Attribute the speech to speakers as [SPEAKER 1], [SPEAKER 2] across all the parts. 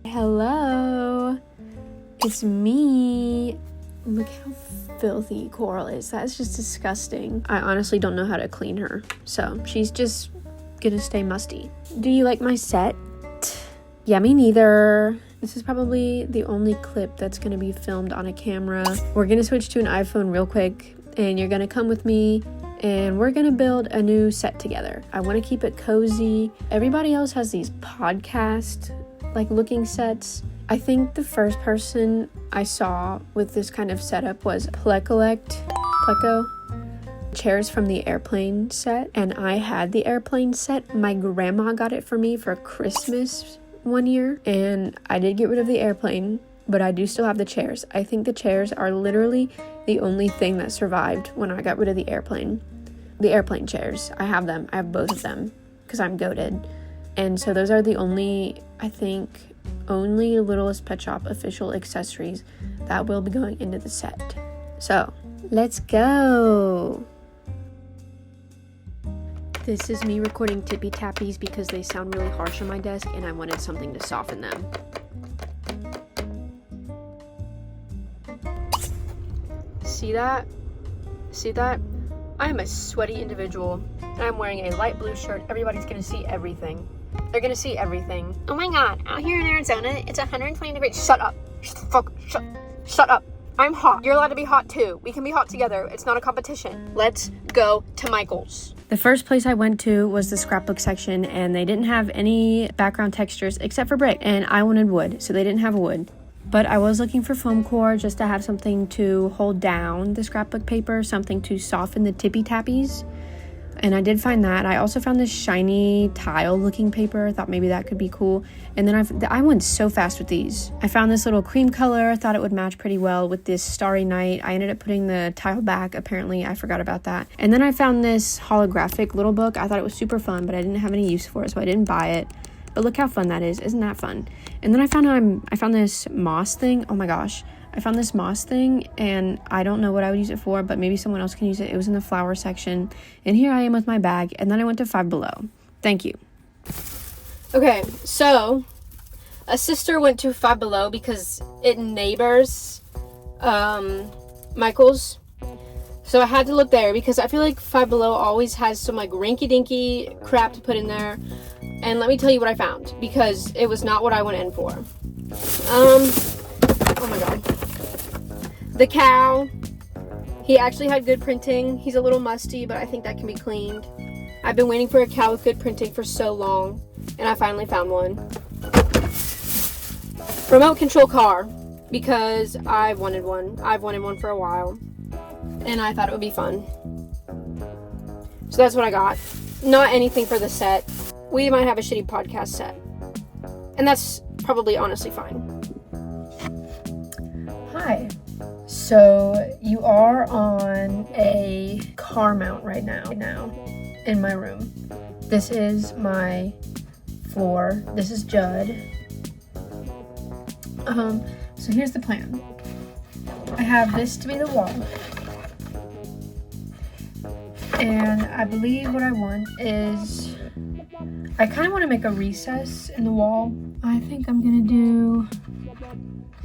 [SPEAKER 1] Hello, it's me. Look how filthy Coral is. That's just disgusting. I honestly don't know how to clean her, so she's just gonna stay musty. Do you like my set? Yeah, me neither. This is probably the only clip that's gonna be filmed on a camera. We're gonna switch to an iPhone real quick, and you're gonna come with me and we're gonna build a new set together. I wanna keep it cozy. Everybody else has these podcast looking sets. I think the first person I saw with this kind of setup was Pleco chairs from the airplane set, and I had the airplane set. My grandma got it for me for Christmas one year, and I did get rid of the airplane, but I do still have the chairs. I think the chairs are literally the only thing that survived when I got rid of the airplane. The airplane chairs, I have them. I have both of them because I'm goated. And so those are the only Littlest Pet Shop official accessories that will be going into the set. So let's go. This is me recording tippy tappies because they sound really harsh on my desk and I wanted something to soften them. See that? See that? I am a sweaty individual and I'm wearing a light blue shirt. Everybody's gonna see everything. They're gonna see everything. Oh my god, out here in Arizona, it's 120 degrees. Shut up. Shut up. I'm hot. You're allowed to be hot too. We can be hot together. It's not a competition. Let's go to Michael's. The first place I went to was the scrapbook section, and they didn't have any background textures except for brick, and I wanted wood, so they didn't have wood. But I was looking for foam core just to have something to hold down the scrapbook paper, something to soften the tippy tappies. And I did find that. I also found this shiny tile looking paper. I thought maybe that could be cool. And then I went so fast with these. I found this little cream color. I thought it would match pretty well with this Starry Night. I ended up putting the tile back. Apparently, I forgot about that. And then I found this holographic little book. I thought it was super fun, but I didn't have any use for it, so I didn't buy it. But look how fun that is. Isn't that fun? And then I found this moss thing. Oh my gosh. I found this moss thing, and I don't know what I would use it for, but maybe someone else can use it. It was in the flower section, and here I am with my bag, and then I went to Five Below. Thank you. Okay, so a sister went to Five Below because it neighbors Michael's. So I had to look there because I feel like Five Below always has some rinky-dinky crap to put in there. And let me tell you what I found, because it was not what I went in for. Oh my god. The cow, he actually had good printing. He's a little musty, but I think that can be cleaned. I've been waiting for a cow with good printing for so long, and I finally found one. Remote control car, because I've wanted one. I've wanted one for a while, and I thought it would be fun. So that's what I got. Not anything for the set. We might have a shitty podcast set, and that's probably honestly fine. Hi. So you are on a car mount right now in my room. This is my floor. This is Judd. So here's the plan. I have this to be the wall. And I believe what I want is, I kind of want to make a recess in the wall. I think I'm going to do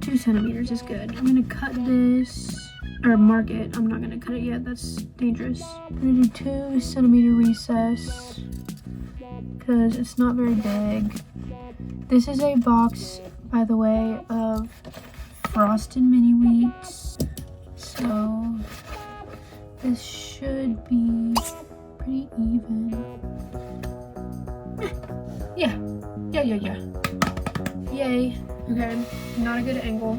[SPEAKER 1] 2 centimeters is good. I'm going to cut this, or mark it. I'm not going to cut it yet. That's dangerous. I'm going to do 2 centimeter recess because it's not very big. This is a box, by the way, of frosted mini wheats. So this should be pretty even. Yeah. Yay. Okay, not a good angle.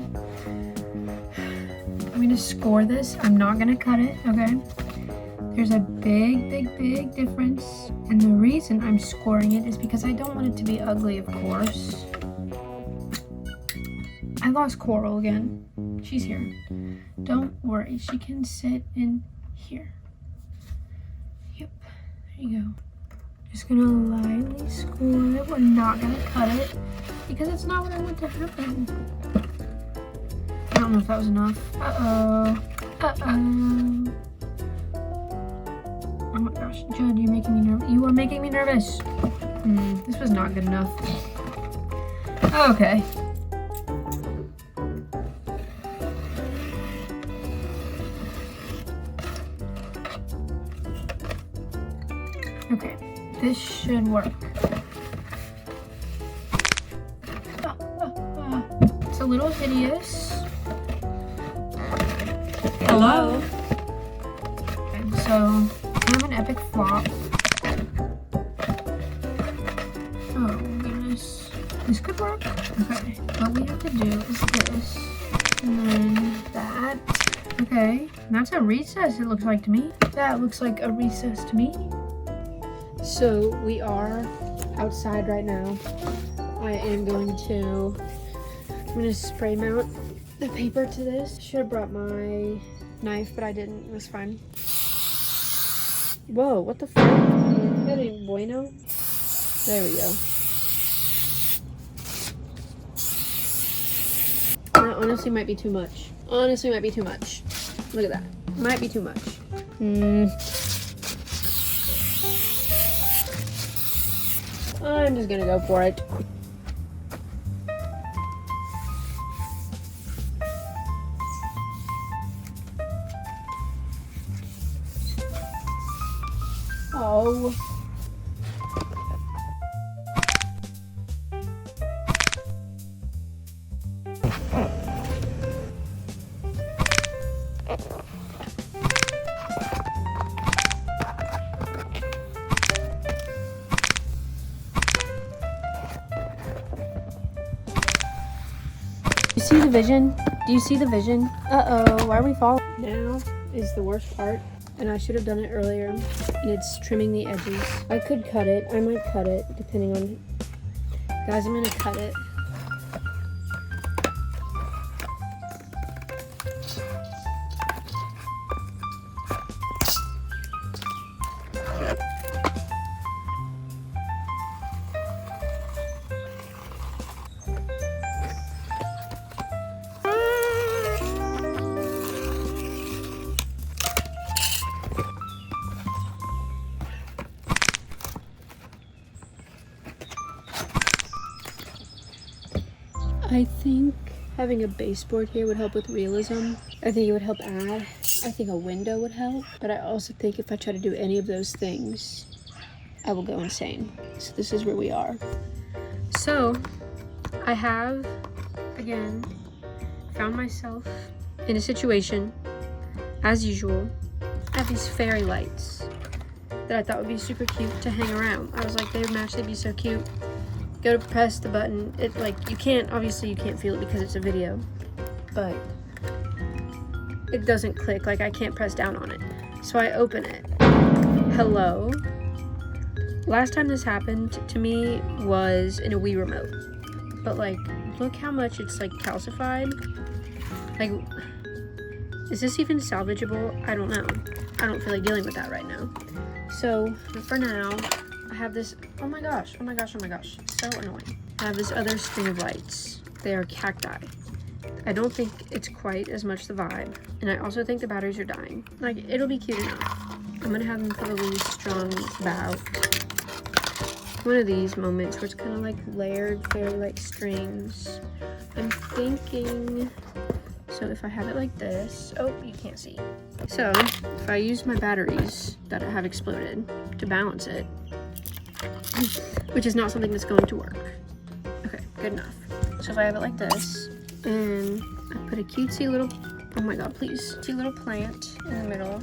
[SPEAKER 1] I'm gonna score this. I'm not gonna cut it, okay? There's a big difference. And the reason I'm scoring it is because I don't want it to be ugly, of course. I lost Coral again. She's here. Don't worry, she can sit in here. Yep, there you go. Just gonna lightly score it. We're not gonna cut it because it's not what I want to happen. I don't know if that was enough. Uh-oh. Oh my gosh, Judd, you're making me nervous. You are making me nervous. This was not good enough. Okay. Okay, this should work. It's a little hideous. Hello? And so, kind of an epic flop. Oh goodness. This could work. Okay, what we have to do is this, and then that. Okay, that's a recess it looks like to me. That looks like a recess to me. So we are outside right now. I am going to, I'm gonna spray mount the paper to this. Should have brought my knife, but I didn't. It was fine. Whoa, what the fuck? That ain't bueno. There we go. That honestly might be too much. Honestly might be too much. Look at that. Might be too much. I'm just gonna go for it. Oh. You see the vision? Do you see the vision? Uh-oh, why are we falling? Now is the worst part, and I should have done it earlier, and it's trimming the edges. I could cut it. I might cut it, depending on... Guys, I'm gonna cut it. I think having a baseboard here would help with realism. I think it would help add. I think a window would help. But I also think if I try to do any of those things, I will go insane. So this is where we are. So I have, again, found myself in a situation, as usual. I have these fairy lights that I thought would be super cute to hang around. I was like, they would match, they'd be so cute. Go to press the button, it like, you can't, obviously you can't feel it because it's a video, but it doesn't click, like I can't press down on it. So I open it. Hello? Last time this happened to me was in a Wii remote, but like, look how much it's like calcified. Like, is this even salvageable? I don't know. I don't feel like dealing with that right now. So for now, I have this, oh my gosh, so annoying. I have this other string of lights. They are cacti. I don't think it's quite as much the vibe. And I also think the batteries are dying. Like, it'll be cute enough. I'm gonna have them probably strung about one of these moments where it's kind of like layered fairy like strings. I'm thinking, so if I have it like this, oh, you can't see. So if I use my batteries that have exploded to balance it, which is not something that's going to work. Okay, good enough. So if I have it like this, and I put a cutesy little, oh my god, please, cutesy little plant in the middle.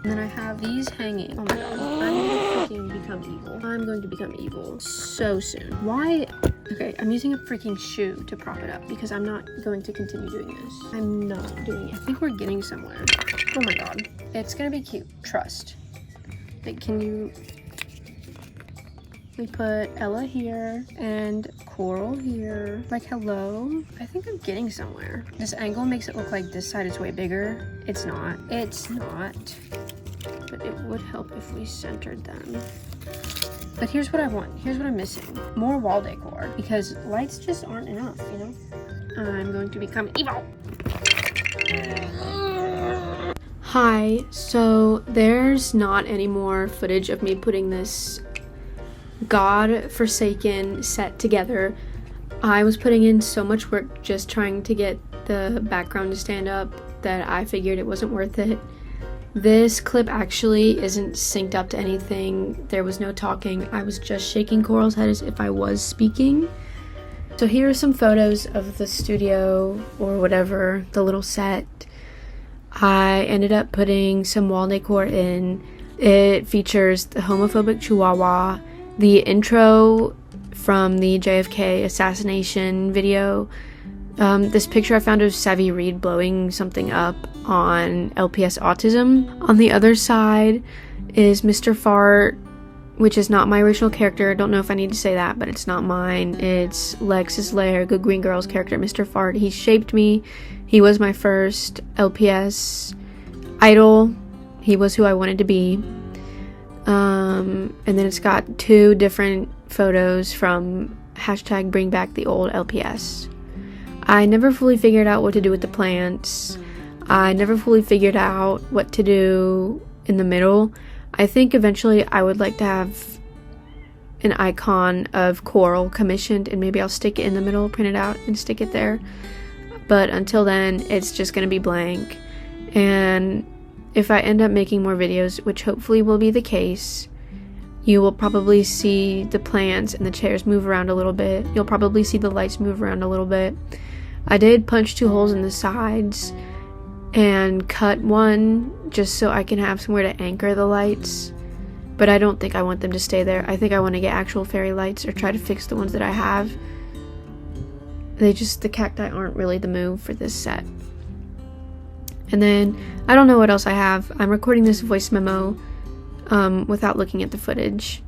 [SPEAKER 1] And then I have these hanging. Oh my god, I'm going to freaking become evil. I'm going to become evil so soon. Why? Okay, I'm using a freaking shoe to prop it up because I'm not going to continue doing this. I'm not doing it. I think we're getting somewhere. Oh my god. It's gonna be cute. Trust. Like, can you... We put Ella here and Coral here. Like, hello? I think I'm getting somewhere. This angle makes it look like this side is way bigger. It's not. It's not. But it would help if we centered them. But here's what I want. Here's what I'm missing. More wall decor. Because lights just aren't enough, you know? I'm going to become evil. Hi, so there's not any more footage of me putting this god-forsaken set together. I was putting in so much work just trying to get the background to stand up that I figured it wasn't worth it. This clip actually isn't synced up to anything. There was no talking. I was just shaking Coral's head as if I was speaking. So here are some photos of the studio or whatever, the little set. I ended up putting some wall decor in. It features the homophobic chihuahua, the intro from the JFK assassination video, this picture I found of Savvy Reed blowing something up on LPS autism. On the other side is Mr. Fart, which is not my original character. I don't know if I need to say that, but it's not mine. It's Lex's Lair, Good Green Girl's character, Mr. Fart. He shaped me. He was my first LPS idol. He was who I wanted to be. And then it's got 2 different photos from hashtag bring back the old LPS. I never fully figured out what to do with the plants. I never fully figured out what to do in the middle. I think eventually I would like to have an icon of Coral commissioned, and maybe I'll stick it in the middle, print it out, and stick it there. But until then, it's just going to be blank. And if I end up making more videos, which hopefully will be the case, you will probably see the plants and the chairs move around a little bit. You'll probably see the lights move around a little bit. I did punch 2 holes in the sides and cut one just so I can have somewhere to anchor the lights. But I don't think I want them to stay there. I think I want to get actual fairy lights or try to fix the ones that I have. The cacti aren't really the move for this set. And then, I don't know what else I have. I'm recording this voice memo without looking at the footage,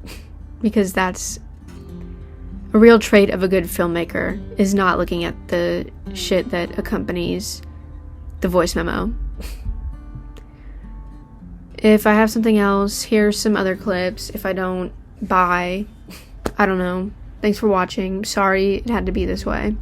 [SPEAKER 1] because that's a real trait of a good filmmaker, is not looking at the shit that accompanies the voice memo. If I have something else, here's some other clips. If I don't, bye. I don't know. Thanks for watching. Sorry it had to be this way.